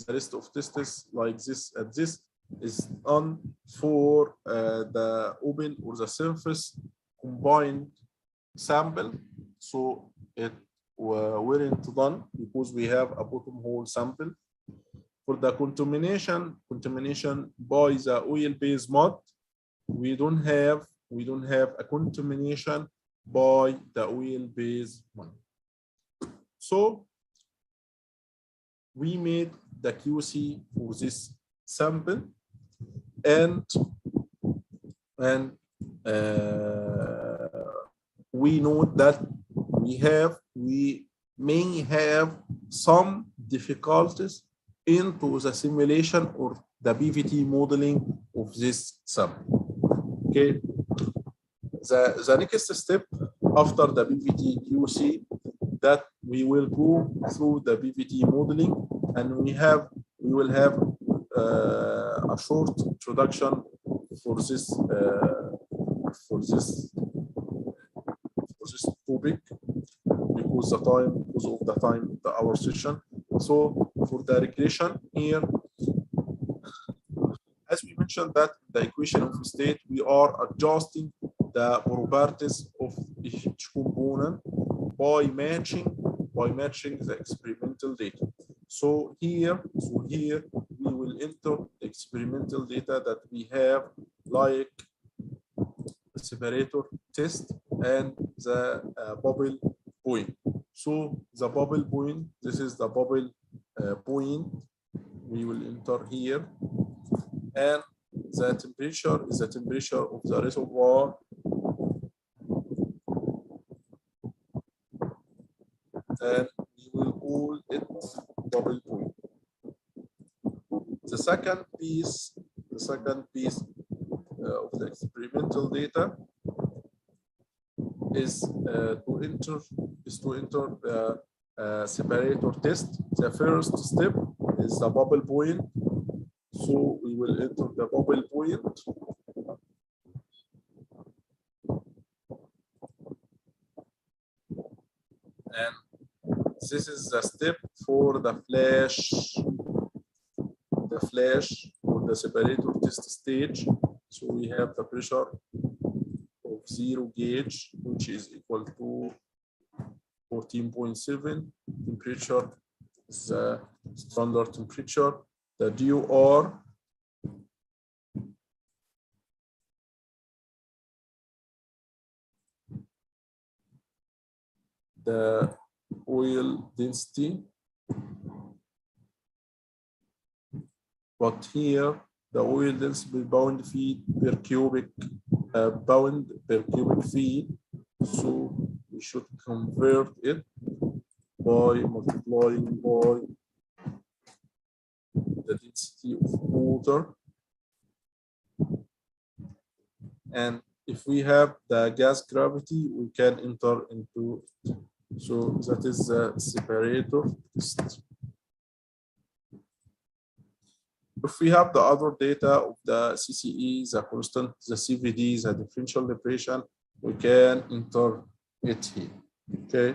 rest of tests like this at this is done for the open or the surface combined sample. So it weren't done because we have a bottom hole sample. For the contamination by the oil-based mud, we don't have a contamination by the oil-based mud. So we made the QC for this sample, and we know that we may have some difficulties into the simulation or the PVT modeling of this sample. Okay, the next step after the PVT QC, that we will go through the PVT modeling, and we will have a short introduction for this topic because of the time of our session. So for the regression here, as we mentioned that the equation of state, we are adjusting the properties of each component by matching the experimental data. So here we will enter the experimental data that we have, like the separator test and the bubble point. So the bubble point, this is the bubble point we will enter here, and the temperature is the temperature of the reservoir, and we will call it bubble point. The second piece The second piece of the experimental data is to enter the separator test. The first step is the bubble point. So we will enter the bubble point. And this is the step for the flash for the separator test stage. So we have the pressure of 0 gauge, which is equal to 14.7. Temperature is the standard temperature. The DOR the oil density, but here the oil density pound feet per cubic pound per cubic feet. So we should convert it by multiplying by the density of water. And if we have the gas gravity, we can enter into it. So that is the separator test. If we have the other data of the CCE, the constant, the CVD, the differential depression, we can enter it here. Okay.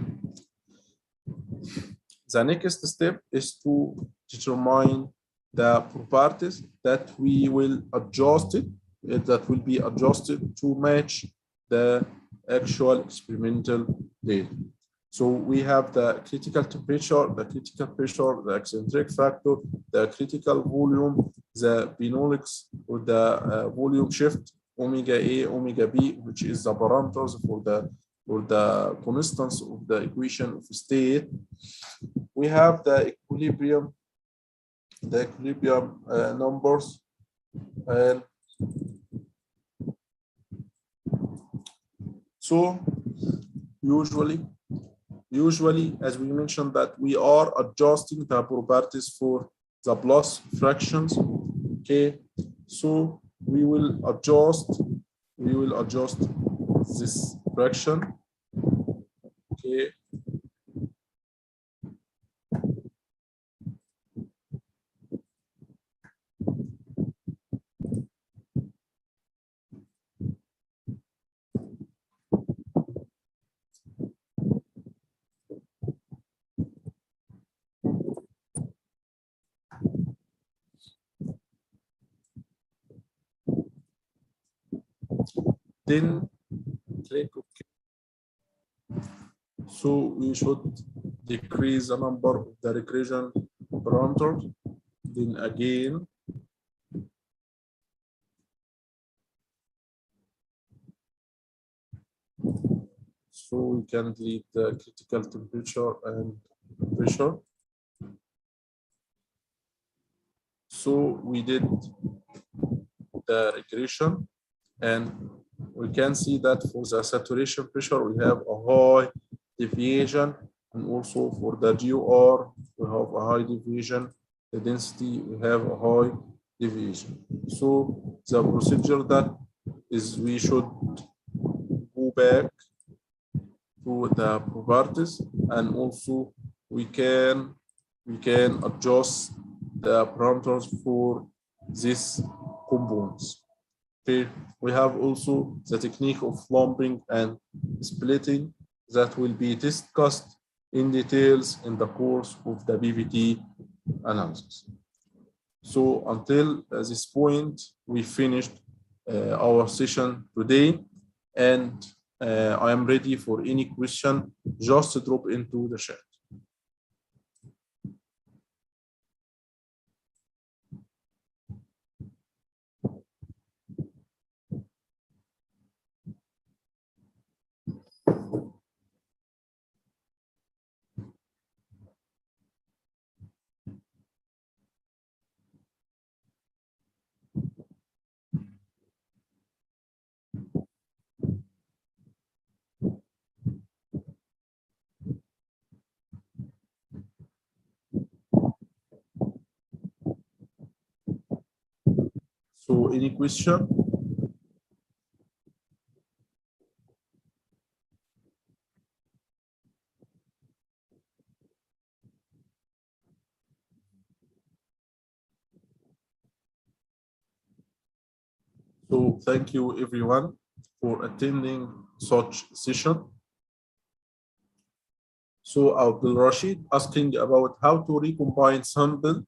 The next step is to determine the properties that we will adjust it, that will be adjusted to match the actual experimental data. So we have the critical temperature, the critical pressure, the eccentric factor, the critical volume, the Benolix or the volume shift, omega A, omega B, which is the parameters for the constants of the equation of state. We have the equilibrium numbers, and so usually, as we mentioned, that we are adjusting the properties for the plus fractions. Okay, so we will adjust this fraction. Okay. Then click OK. So we should decrease the number of the regression parameters. Then again, so we can delete the critical temperature and pressure. So we did the regression, and we can see that for the saturation pressure we have a high deviation, and also for the GOR we have a high deviation. The density we have a high deviation. So the procedure that is, we should go back to the properties, and also we can adjust the parameters for these components. Okay, we have also the technique of lumping and splitting that will be discussed in details in the course of the PVT analysis. So until this point, we finished our session today, and I am ready for any question. Just drop into the chat. So any question? So thank you everyone for attending such session. So Abdul Rashid asking about how to recombine sample.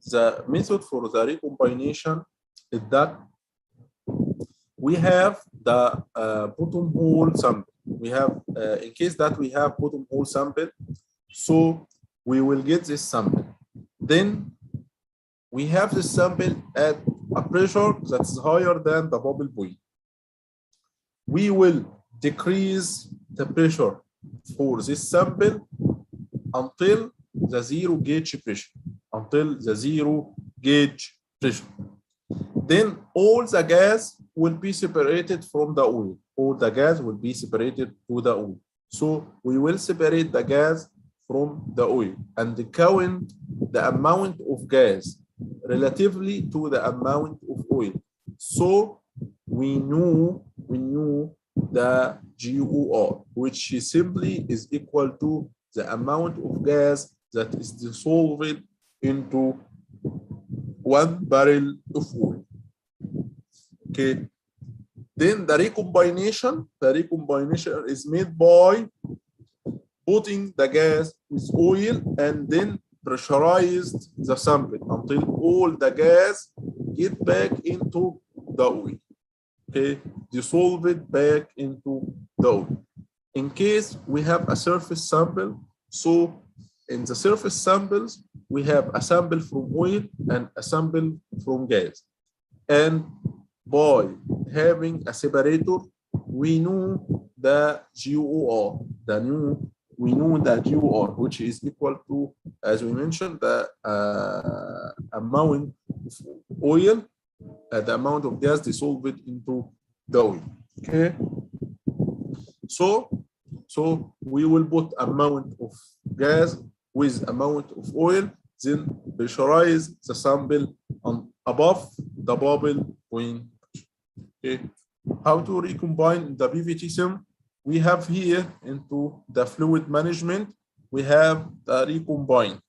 The method for the recombination is that we have the bottom hole sample. We have, in case that we have bottom hole sample, so we will get this sample. Then we have this sample at a pressure that is higher than the bubble point. We will decrease the pressure for this sample until the zero gauge pressure, Then all the gas will be separated from the oil. All the gas will be separated to the oil. So we will separate the gas from the oil and count the amount of gas relatively to the amount of oil. So we knew the GOR, which simply is equal to the amount of gas that is dissolved into 1 barrel of oil. Okay. Then the recombination is made by putting the gas with oil and then pressurized the sample until all the gas get back into the oil. Okay, dissolve it back into the oil. In case we have a surface sample, so in the surface samples, we have a sample from oil and a sample from gas. And by having a separator, we know the GOR, we know the GOR, which is equal to, as we mentioned, the amount of oil, the amount of gas dissolved into the oil. Okay. So we will put amount of gas with amount of oil, then pressurize the sample on above the bubble point. Okay. How to recombine the PVT sim? We have here into the fluid management, we have the recombine.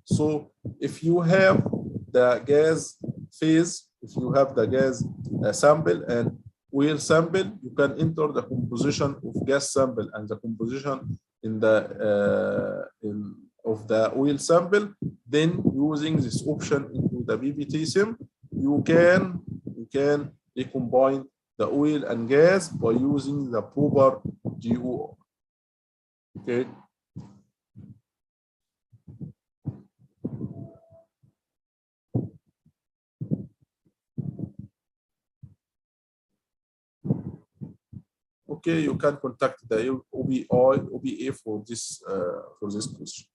So if you have the gas phase, if you have the gas sample and oil sample, you can enter the composition of gas sample and the composition in the of the oil sample. Then using this option into the PVT sim, you can recombine the oil and gas by using the proper GOR. Okay. Okay, you can contact the OBA for this question.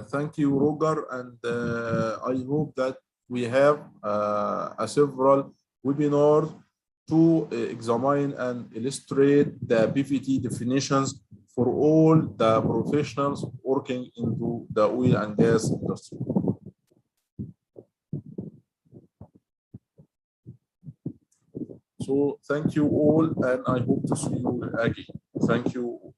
Thank you, Roger, and I hope that we have several webinars to examine and illustrate the PVT definitions for all the professionals working into the oil and gas industry. So thank you all, and I hope to see you again. Thank you.